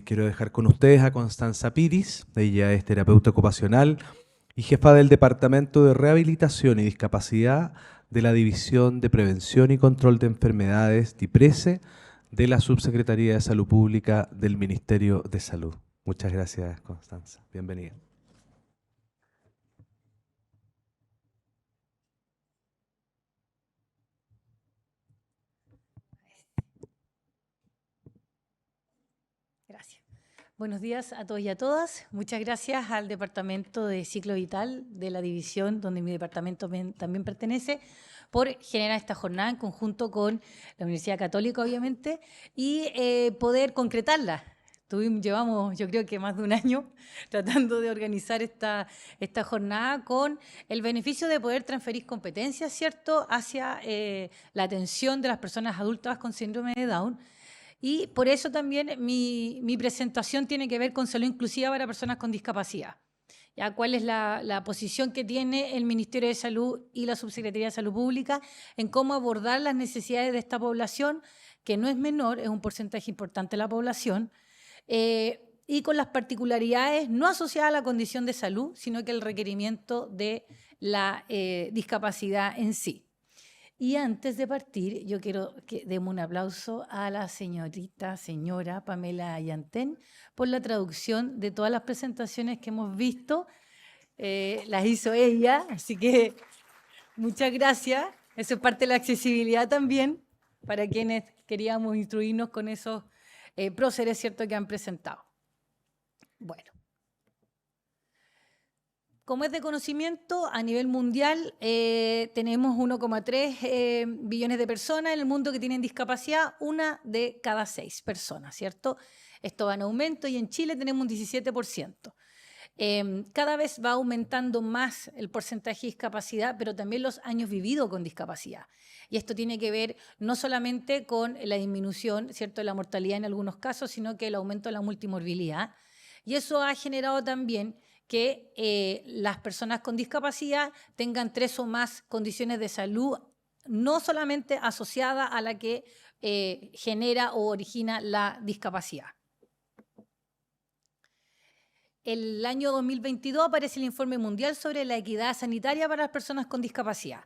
quiero dejar con ustedes a Constanza Piris. Ella es terapeuta ocupacional y jefa del Departamento de Rehabilitación y Discapacidad de la División de Prevención y Control de Enfermedades, DIPRESE, de la Subsecretaría de Salud Pública del Ministerio de Salud. Muchas gracias, Constanza. Bienvenida. Gracias. Buenos días a todos y a todas. Muchas gracias al Departamento de Ciclo Vital de la división donde mi departamento también pertenece por generar esta jornada en conjunto con la Universidad Católica, obviamente, y poder concretarla. Llevamos, yo creo que más de un año tratando de organizar esta jornada con el beneficio de poder transferir competencias, ¿cierto?, hacia la atención de las personas adultas con síndrome de Down. Y por eso también mi presentación tiene que ver con salud inclusiva para personas con discapacidad. ¿Ya? ¿Cuál es la posición que tiene el Ministerio de Salud y la Subsecretaría de Salud Pública en cómo abordar las necesidades de esta población, que no es menor, es un porcentaje importante de la población, y con las particularidades no asociadas a la condición de salud, sino que el requerimiento de la discapacidad en sí? Y antes de partir, yo quiero que demos un aplauso a la señora Pamela Ayantén por la traducción de todas las presentaciones que hemos visto. Las hizo ella, así que muchas gracias. Eso es parte de la accesibilidad también para quienes queríamos instruirnos con esos próceres, ¿cierto?, que han presentado. Bueno. Como es de conocimiento, a nivel mundial tenemos 1,3 billones de personas en el mundo que tienen discapacidad, 1 de cada 6 personas, ¿cierto? Esto va en aumento y en Chile tenemos un 17%. Cada vez va aumentando más el porcentaje de discapacidad, pero también los años vividos con discapacidad. Y esto tiene que ver no solamente con la disminución, ¿cierto?, de la mortalidad en algunos casos, sino que el aumento de la multimorbilidad. Y eso ha generado también que las personas con discapacidad tengan 3 o más condiciones de salud, no solamente asociadas a la que genera o origina la discapacidad. El año 2022 aparece el Informe Mundial sobre la Equidad Sanitaria para las Personas con Discapacidad.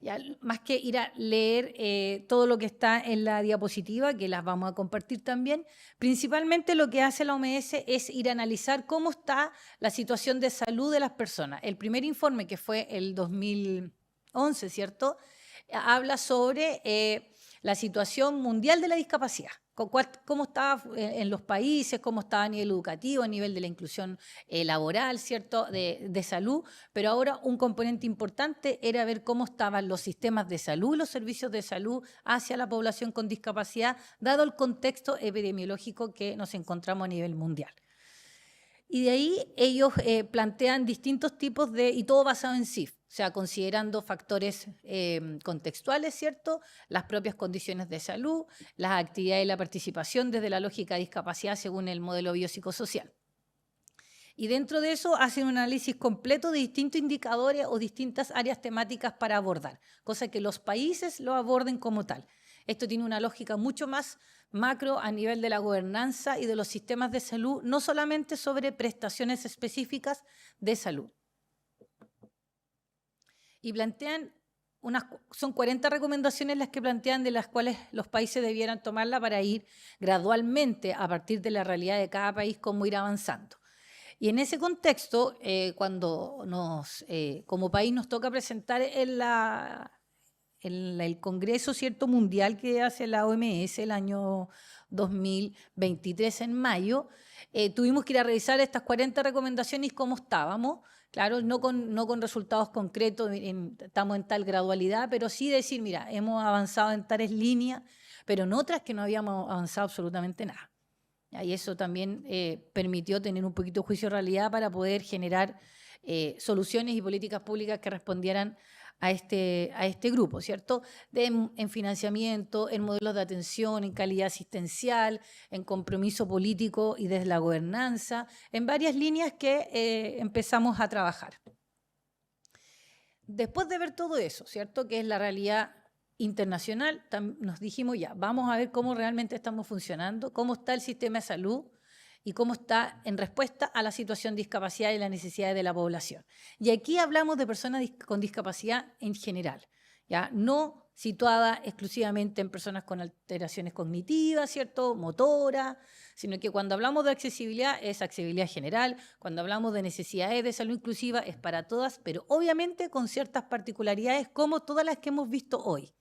Ya, más que ir a leer todo lo que está en la diapositiva, que las vamos a compartir también, principalmente lo que hace la OMS es ir a analizar cómo está la situación de salud de las personas. El primer informe, que fue el 2011, ¿cierto?, habla sobre la situación mundial de la discapacidad, cómo estaba en los países, cómo estaba a nivel educativo, a nivel de la inclusión laboral, ¿cierto?, de salud, pero ahora un componente importante era ver cómo estaban los sistemas de salud y los servicios de salud hacia la población con discapacidad, dado el contexto epidemiológico que nos encontramos a nivel mundial. Y de ahí ellos plantean distintos tipos y todo basado en CIF, o sea, considerando factores contextuales, ¿cierto?, las propias condiciones de salud, las actividades y la participación desde la lógica de discapacidad según el modelo biopsicosocial. Y dentro de eso hacen un análisis completo de distintos indicadores o distintas áreas temáticas para abordar, cosa que los países lo aborden como tal. Esto tiene una lógica mucho más macro a nivel de la gobernanza y de los sistemas de salud, no solamente sobre prestaciones específicas de salud. Y plantean, son 40 recomendaciones las que plantean, de las cuales los países debieran tomarla para ir gradualmente, a partir de la realidad de cada país, cómo ir avanzando. Y en ese contexto, cuando como país nos toca presentar el Congreso, ¿cierto?, mundial que hace la OMS el año 2023 en mayo, tuvimos que ir a revisar estas 40 recomendaciones y cómo estábamos. Claro, no con resultados concretos, estamos en tal gradualidad, pero sí decir, mira, hemos avanzado en tales líneas, pero en otras que no habíamos avanzado absolutamente nada. Y eso también permitió tener un poquito de juicio de realidad para poder generar soluciones y políticas públicas que respondieran a este grupo, ¿cierto?, en financiamiento, en modelos de atención, en calidad asistencial, en compromiso político y desde la gobernanza, en varias líneas que empezamos a trabajar. Después de ver todo eso, ¿cierto?, que es la realidad internacional, nos dijimos ya, vamos a ver cómo realmente estamos funcionando, cómo está el sistema de salud, y cómo está en respuesta a la situación de discapacidad y las necesidades de la población. Y aquí hablamos de personas con discapacidad en general, ¿ya? No situada exclusivamente en personas con alteraciones cognitivas, ¿cierto? Motora, sino que cuando hablamos de accesibilidad es accesibilidad general, cuando hablamos de necesidades de salud inclusiva es para todas, pero obviamente con ciertas particularidades como todas las que hemos visto hoy,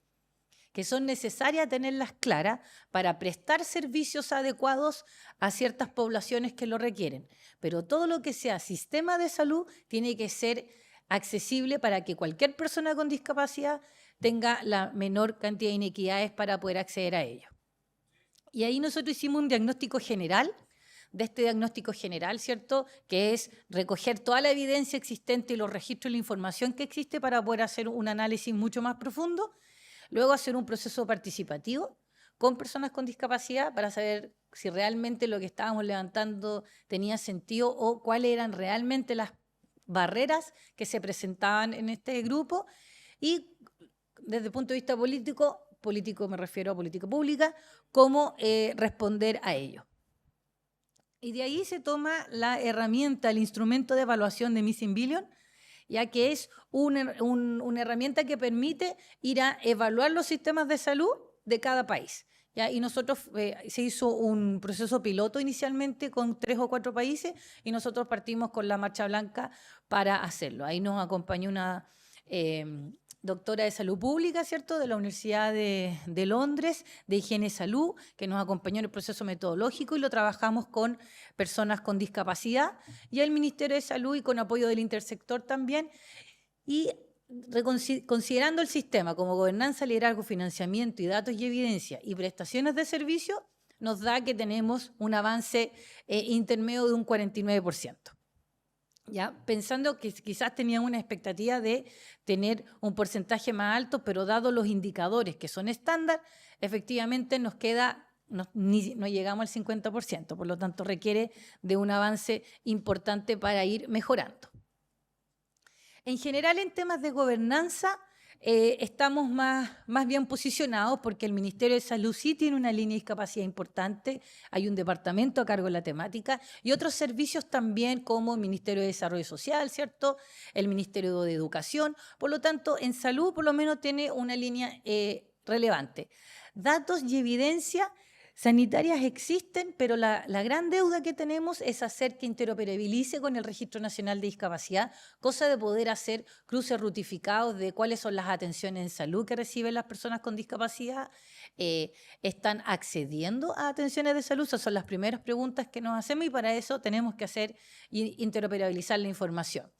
que son necesarias tenerlas claras para prestar servicios adecuados a ciertas poblaciones que lo requieren. Pero todo lo que sea sistema de salud tiene que ser accesible para que cualquier persona con discapacidad tenga la menor cantidad de inequidades para poder acceder a ello. Y ahí nosotros hicimos un diagnóstico general. De este diagnóstico general, ¿cierto?, que es recoger toda la evidencia existente y los registros y la información que existe para poder hacer un análisis mucho más profundo. Luego hacer un proceso participativo con personas con discapacidad para saber si realmente lo que estábamos levantando tenía sentido o cuáles eran realmente las barreras que se presentaban en este grupo. Y desde el punto de vista político me refiero a política pública, cómo responder a ello. Y de ahí se toma la herramienta, el instrumento de evaluación de Missing Billion, ya que es una herramienta que permite ir a evaluar los sistemas de salud de cada país, ¿ya? Y nosotros, se hizo un proceso piloto inicialmente con 3 o 4 países y nosotros partimos con la Marcha Blanca para hacerlo. Ahí nos acompañó una doctora de salud pública, ¿cierto?, de la Universidad de Londres, de higiene y salud, que nos acompañó en el proceso metodológico y lo trabajamos con personas con discapacidad y el Ministerio de Salud y con apoyo del intersector también. Y considerando el sistema como gobernanza, liderazgo, financiamiento y datos y evidencia y prestaciones de servicio, nos da que tenemos un avance intermedio de un 49%. ¿Ya? Pensando que quizás tenían una expectativa de tener un porcentaje más alto, pero dado los indicadores que son estándar, efectivamente nos queda, no llegamos al 50%, por lo tanto requiere de un avance importante para ir mejorando. En general, en temas de gobernanza, estamos más bien posicionados porque el Ministerio de Salud sí tiene una línea de discapacidad importante, hay un departamento a cargo de la temática y otros servicios también como el Ministerio de Desarrollo Social, ¿cierto?, el Ministerio de Educación. Por lo tanto, en salud por lo menos tiene una línea relevante. Datos y evidencia sanitarias existen, pero la gran deuda que tenemos es hacer que interoperabilice con el Registro Nacional de Discapacidad, cosa de poder hacer cruces rutificados de cuáles son las atenciones en salud que reciben las personas con discapacidad. ¿Están accediendo a atenciones de salud? Esas son las primeras preguntas que nos hacemos y para eso tenemos que hacer interoperabilizar la información.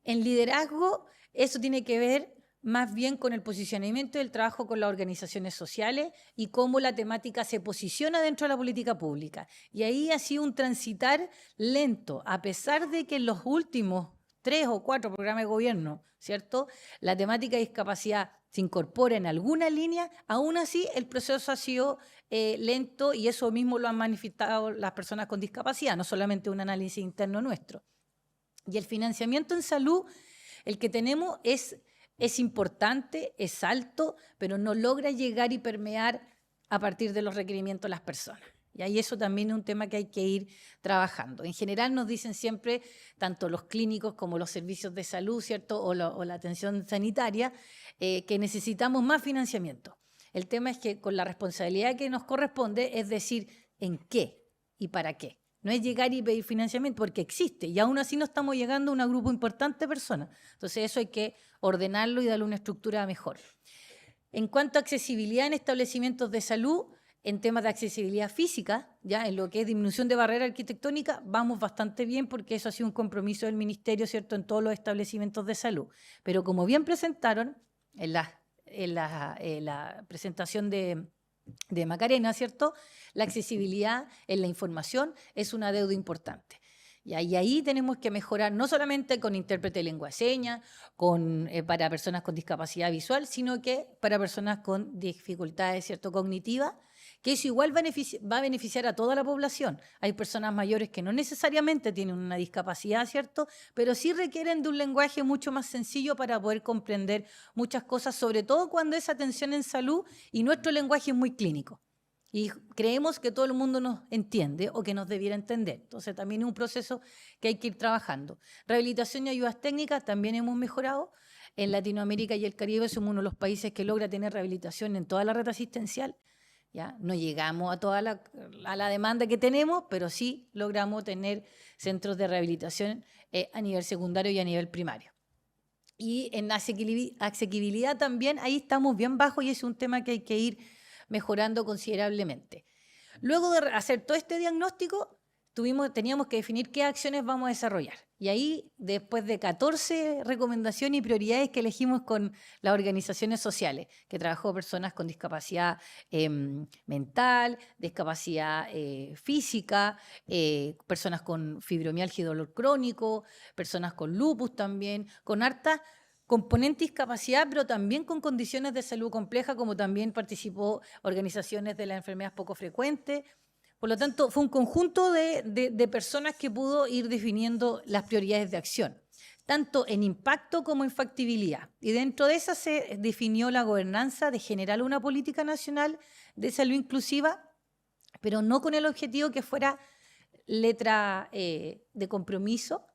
En liderazgo, eso tiene que ver más bien con el posicionamiento del trabajo con las organizaciones sociales y cómo la temática se posiciona dentro de la política pública. Y ahí ha sido un transitar lento, a pesar de que en los últimos 3 o 4 programas de gobierno, ¿cierto?, la temática de discapacidad se incorpora en alguna línea, aún así el proceso ha sido lento y eso mismo lo han manifestado las personas con discapacidad, no solamente un análisis interno nuestro. Y el financiamiento en salud, el que tenemos es importante, es alto, pero no logra llegar y permear a partir de los requerimientos de las personas. Y ahí eso también es un tema que hay que ir trabajando. En general nos dicen siempre, tanto los clínicos como los servicios de salud, ¿cierto?, o la atención sanitaria, que necesitamos más financiamiento. El tema es que con la responsabilidad que nos corresponde es decir en qué y para qué. No es llegar y pedir financiamiento porque existe y aún así no estamos llegando a un grupo importante de personas. Entonces eso hay que ordenarlo y darle una estructura mejor. En cuanto a accesibilidad en establecimientos de salud, en temas de accesibilidad física, ya en lo que es disminución de barrera arquitectónica, vamos bastante bien porque eso ha sido un compromiso del Ministerio, ¿cierto?, en todos los establecimientos de salud. Pero como bien presentaron en la presentación de Macarena, ¿cierto?, la accesibilidad en la información es una deuda importante. Y ahí tenemos que mejorar no solamente con intérprete de lengua de señas, para personas con discapacidad visual, sino que para personas con dificultades, ¿cierto?, cognitivas, que eso igual va a beneficiar a toda la población. Hay personas mayores que no necesariamente tienen una discapacidad, ¿cierto?, pero sí requieren de un lenguaje mucho más sencillo para poder comprender muchas cosas, sobre todo cuando es atención en salud y nuestro lenguaje es muy clínico. y creemos que todo el mundo nos entiende o que nos debiera entender. Entonces también es un proceso que hay que ir trabajando. Rehabilitación y ayudas técnicas también hemos mejorado. En Latinoamérica y el Caribe somos uno de los países que logra tener rehabilitación en toda la red asistencial. ¿Ya? No llegamos a la demanda que tenemos, pero sí logramos tener centros de rehabilitación a nivel secundario y a nivel primario. Y en asequibilidad también, ahí estamos bien bajos y es un tema que hay que ir mejorando considerablemente. Luego de hacer todo este diagnóstico, teníamos que definir qué acciones vamos a desarrollar. Y ahí, después de 14 recomendaciones y prioridades que elegimos con las organizaciones sociales, que trabajó personas con discapacidad mental, discapacidad física, personas con fibromialgia y dolor crónico, personas con lupus también, con harta componente discapacidad, pero también con condiciones de salud compleja, como también participó organizaciones de las enfermedades poco frecuentes. Por lo tanto, fue un conjunto de personas que pudo ir definiendo las prioridades de acción, tanto en impacto como en factibilidad. Y dentro de esa se definió la gobernanza de generar una política nacional de salud inclusiva, pero no con el objetivo que fuera letra de compromiso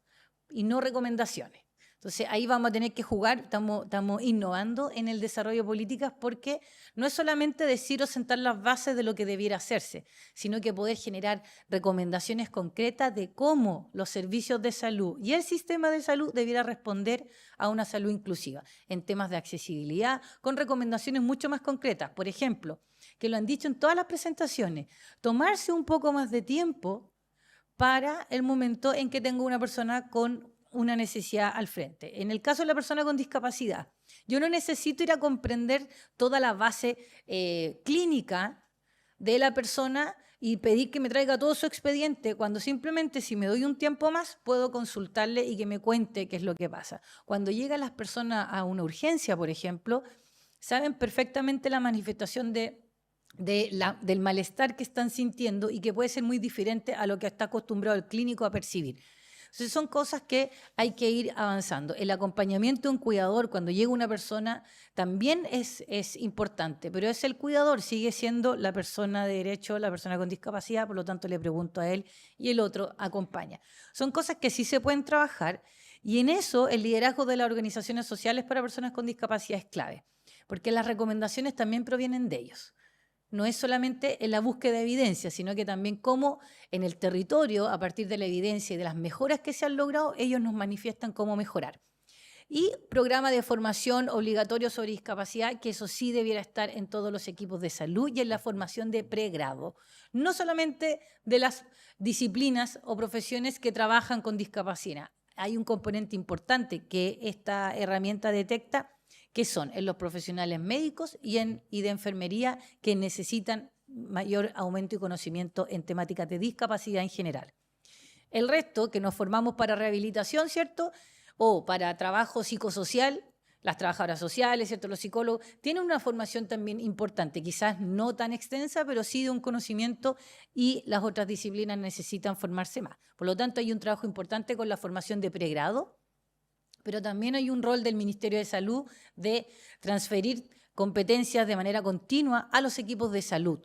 y no recomendaciones. Entonces, ahí vamos a tener que jugar, estamos innovando en el desarrollo de políticas porque no es solamente decir o sentar las bases de lo que debiera hacerse, sino que poder generar recomendaciones concretas de cómo los servicios de salud y el sistema de salud debiera responder a una salud inclusiva en temas de accesibilidad, con recomendaciones mucho más concretas. Por ejemplo, que lo han dicho en todas las presentaciones, tomarse un poco más de tiempo para el momento en que tengo una persona con una necesidad al frente. En el caso de la persona con discapacidad, yo no necesito ir a comprender toda la base clínica de la persona y pedir que me traiga todo su expediente, cuando simplemente si me doy un tiempo más puedo consultarle y que me cuente qué es lo que pasa. Cuando llegan las personas a una urgencia, por ejemplo, saben perfectamente la manifestación del malestar que están sintiendo y que puede ser muy diferente a lo que está acostumbrado el clínico a percibir. Entonces son cosas que hay que ir avanzando. El acompañamiento de un cuidador cuando llega una persona también es importante, pero es el cuidador, sigue siendo la persona de derecho, la persona con discapacidad, por lo tanto le pregunto a él y el otro acompaña. Son cosas que sí se pueden trabajar y en eso el liderazgo de las organizaciones sociales para personas con discapacidad es clave, porque las recomendaciones también provienen de ellos. No es solamente en la búsqueda de evidencia, sino que también cómo en el territorio, a partir de la evidencia y de las mejoras que se han logrado, ellos nos manifiestan cómo mejorar. Y programa de formación obligatorio sobre discapacidad, que eso sí debiera estar en todos los equipos de salud y en la formación de pregrado. No solamente de las disciplinas o profesiones que trabajan con discapacidad. Hay un componente importante que esta herramienta detecta, que son en los profesionales médicos y de enfermería que necesitan mayor aumento y conocimiento en temáticas de discapacidad en general. El resto, que nos formamos para rehabilitación, ¿cierto? O para trabajo psicosocial, las trabajadoras sociales, ¿cierto? Los psicólogos, tienen una formación también importante, quizás no tan extensa, pero sí de un conocimiento y las otras disciplinas necesitan formarse más. Por lo tanto, hay un trabajo importante con la formación de pregrado, pero también hay un rol del Ministerio de Salud de transferir competencias de manera continua a los equipos de salud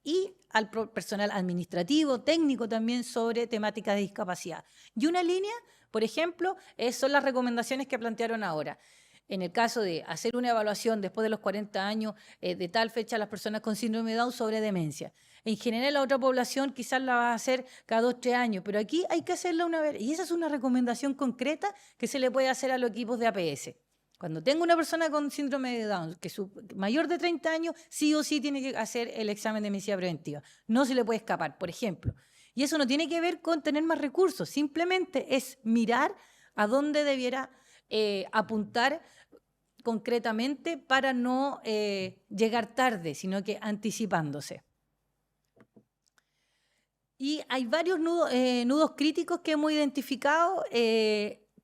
y al personal administrativo, técnico también sobre temáticas de discapacidad. Y una línea, por ejemplo, son las recomendaciones que plantearon ahora. En el caso de hacer una evaluación después de los 40 años, de tal fecha, a las personas con síndrome de Down sobre demencia. En general, la otra población quizás la va a hacer cada 2 o 3 años, pero aquí hay que hacerla una vez. Y esa es una recomendación concreta que se le puede hacer a los equipos de APS. Cuando tengo una persona con síndrome de Down, que es mayor de 30 años, sí o sí tiene que hacer el examen de medicina preventiva. No se le puede escapar, por ejemplo. Y eso no tiene que ver con tener más recursos, simplemente es mirar a dónde debiera apuntar concretamente para no llegar tarde, sino que anticipándose. Y hay varios nudos críticos que hemos identificado,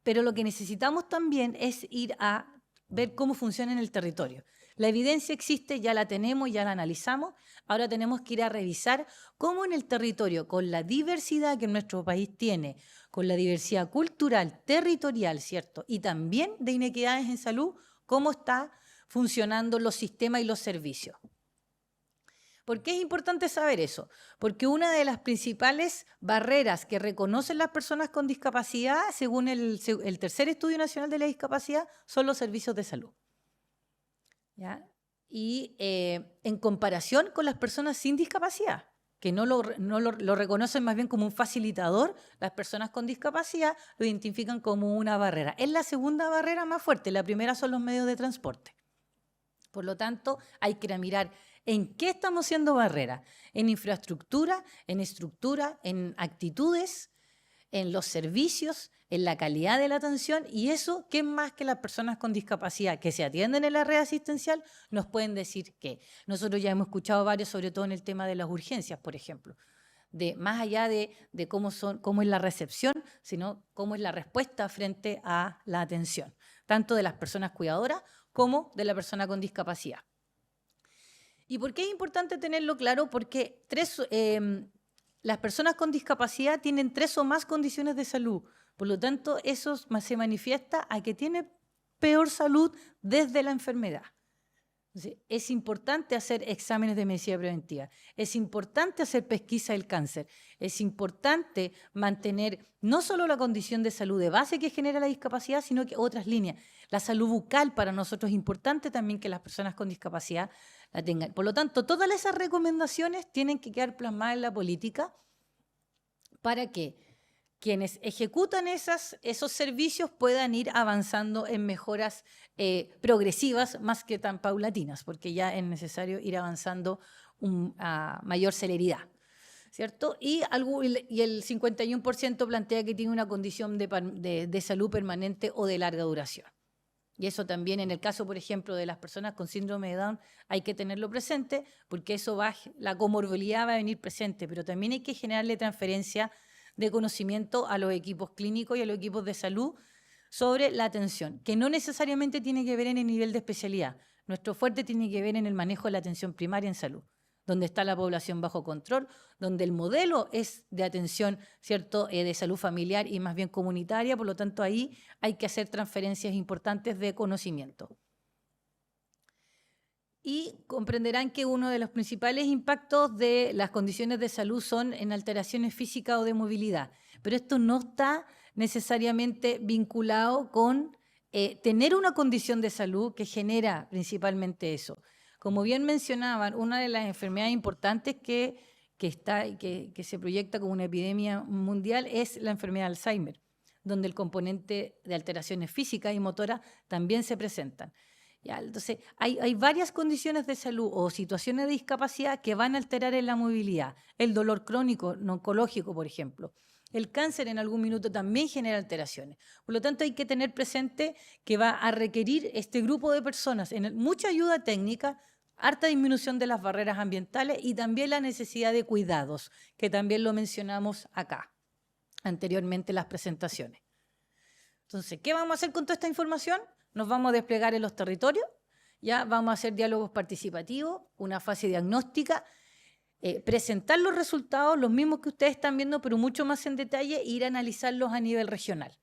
pero lo que necesitamos también es ir a ver cómo funciona en el territorio. La evidencia existe, ya la tenemos, ya la analizamos, ahora tenemos que ir a revisar cómo en el territorio, con la diversidad que nuestro país tiene, con la diversidad cultural, territorial, ¿cierto? Y también de inequidades en salud, cómo está funcionando los sistemas y los servicios. ¿Por qué es importante saber eso? Porque una de las principales barreras que reconocen las personas con discapacidad, según el tercer Estudio Nacional de la Discapacidad, son los servicios de salud. ¿Ya? Y en comparación con las personas sin discapacidad, que no lo reconocen más bien como un facilitador, las personas con discapacidad lo identifican como una barrera. Es la segunda barrera más fuerte, la primera son los medios de transporte. Por lo tanto, hay que mirar en qué estamos siendo barrera, en infraestructura, en actitudes, en los servicios, en la calidad de la atención, y eso, ¿qué más que las personas con discapacidad que se atienden en la red asistencial nos pueden decir qué? Nosotros ya hemos escuchado varios, sobre todo en el tema de las urgencias, por ejemplo, de más allá de cómo es la recepción, sino cómo es la respuesta frente a la atención, tanto de las personas cuidadoras como de la persona con discapacidad. ¿Y por qué es importante tenerlo claro? Porque las personas con discapacidad tienen 3 o más condiciones de salud. Por lo tanto, eso se manifiesta a que tiene peor salud desde la enfermedad. Entonces, es importante hacer exámenes de medicina preventiva, es importante hacer pesquisa del cáncer, es importante mantener no solo la condición de salud de base que genera la discapacidad, sino que otras líneas. La salud bucal para nosotros es importante también que las personas con discapacidad la tengan. Por lo tanto, todas esas recomendaciones tienen que quedar plasmadas en la política para que quienes ejecutan esos servicios puedan ir avanzando en mejoras progresivas más que tan paulatinas, porque ya es necesario ir avanzando a mayor celeridad, ¿cierto? Y el 51% plantea que tiene una condición de salud permanente o de larga duración. Y eso también en el caso, por ejemplo, de las personas con síndrome de Down hay que tenerlo presente, porque la comorbilidad va a venir presente, pero también hay que generarle transferencia de conocimiento a los equipos clínicos y a los equipos de salud sobre la atención, que no necesariamente tiene que ver en el nivel de especialidad. Nuestro fuerte tiene que ver en el manejo de la atención primaria en salud, donde está la población bajo control, donde el modelo es de atención, ¿cierto?, de salud familiar y más bien comunitaria, por lo tanto ahí hay que hacer transferencias importantes de conocimiento. Y comprenderán que uno de los principales impactos de las condiciones de salud son en alteraciones físicas o de movilidad, pero esto no está necesariamente vinculado con tener una condición de salud que genera principalmente eso. Como bien mencionaban, una de las enfermedades importantes que se proyecta como una epidemia mundial es la enfermedad de Alzheimer, donde el componente de alteraciones físicas y motoras también se presentan. ¿Ya? Entonces, hay varias condiciones de salud o situaciones de discapacidad que van a alterar en la movilidad. El dolor crónico, no oncológico, por ejemplo. El cáncer en algún minuto también genera alteraciones. Por lo tanto, hay que tener presente que va a requerir este grupo de personas mucha ayuda técnica, harta disminución de las barreras ambientales y también la necesidad de cuidados, que también lo mencionamos acá, anteriormente en las presentaciones. Entonces, ¿qué vamos a hacer con toda esta información? Nos vamos a desplegar en los territorios, ya vamos a hacer diálogos participativos, una fase diagnóstica, presentar los resultados, los mismos que ustedes están viendo, pero mucho más en detalle, e ir a analizarlos a nivel regional,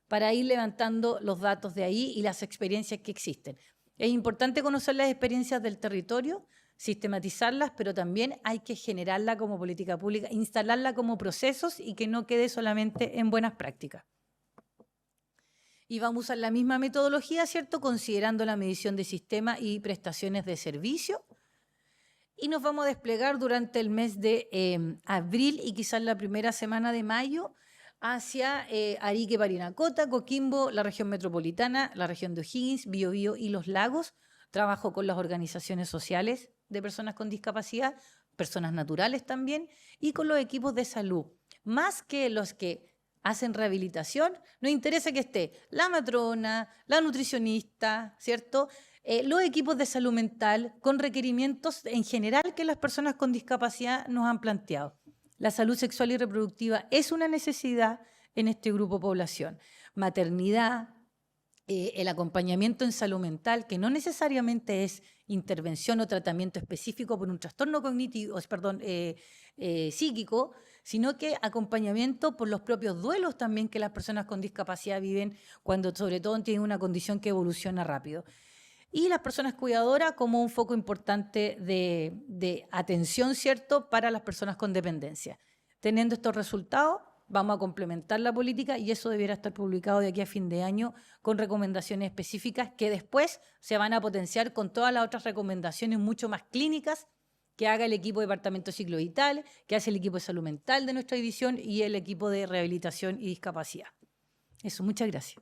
para ir levantando los datos de ahí y las experiencias que existen. Es importante conocer las experiencias del territorio, sistematizarlas, pero también hay que generarla como política pública, instalarla como procesos y que no quede solamente en buenas prácticas. Y vamos a usar la misma metodología, ¿cierto?, considerando la medición de sistemas y prestaciones de servicio. Y nos vamos a desplegar durante el mes de abril y quizás la primera semana de mayo hacia Arique, Parinacota, Coquimbo, la región metropolitana, la región de O'Higgins, Biobío y Los Lagos. Trabajo con las organizaciones sociales de personas con discapacidad, personas naturales también, y con los equipos de salud. Más que los que hacen rehabilitación, nos interesa que esté la matrona, la nutricionista, ¿cierto?, los equipos de salud mental con requerimientos en general que las personas con discapacidad nos han planteado. La salud sexual y reproductiva es una necesidad en este grupo de población. Maternidad, el acompañamiento en salud mental, que no necesariamente es intervención o tratamiento específico por un trastorno cognitivo, psíquico, sino que acompañamiento por los propios duelos también que las personas con discapacidad viven cuando sobre todo tienen una condición que evoluciona rápido. Y las personas cuidadoras como un foco importante de de atención, ¿cierto?, para las personas con dependencia. Teniendo estos resultados, vamos a complementar la política y eso debiera estar publicado de aquí a fin de año con recomendaciones específicas que después se van a potenciar con todas las otras recomendaciones mucho más clínicas que haga el equipo de Departamento de Ciclo Vital, que hace el equipo de Salud Mental de nuestra división y el equipo de Rehabilitación y Discapacidad. Eso, muchas gracias.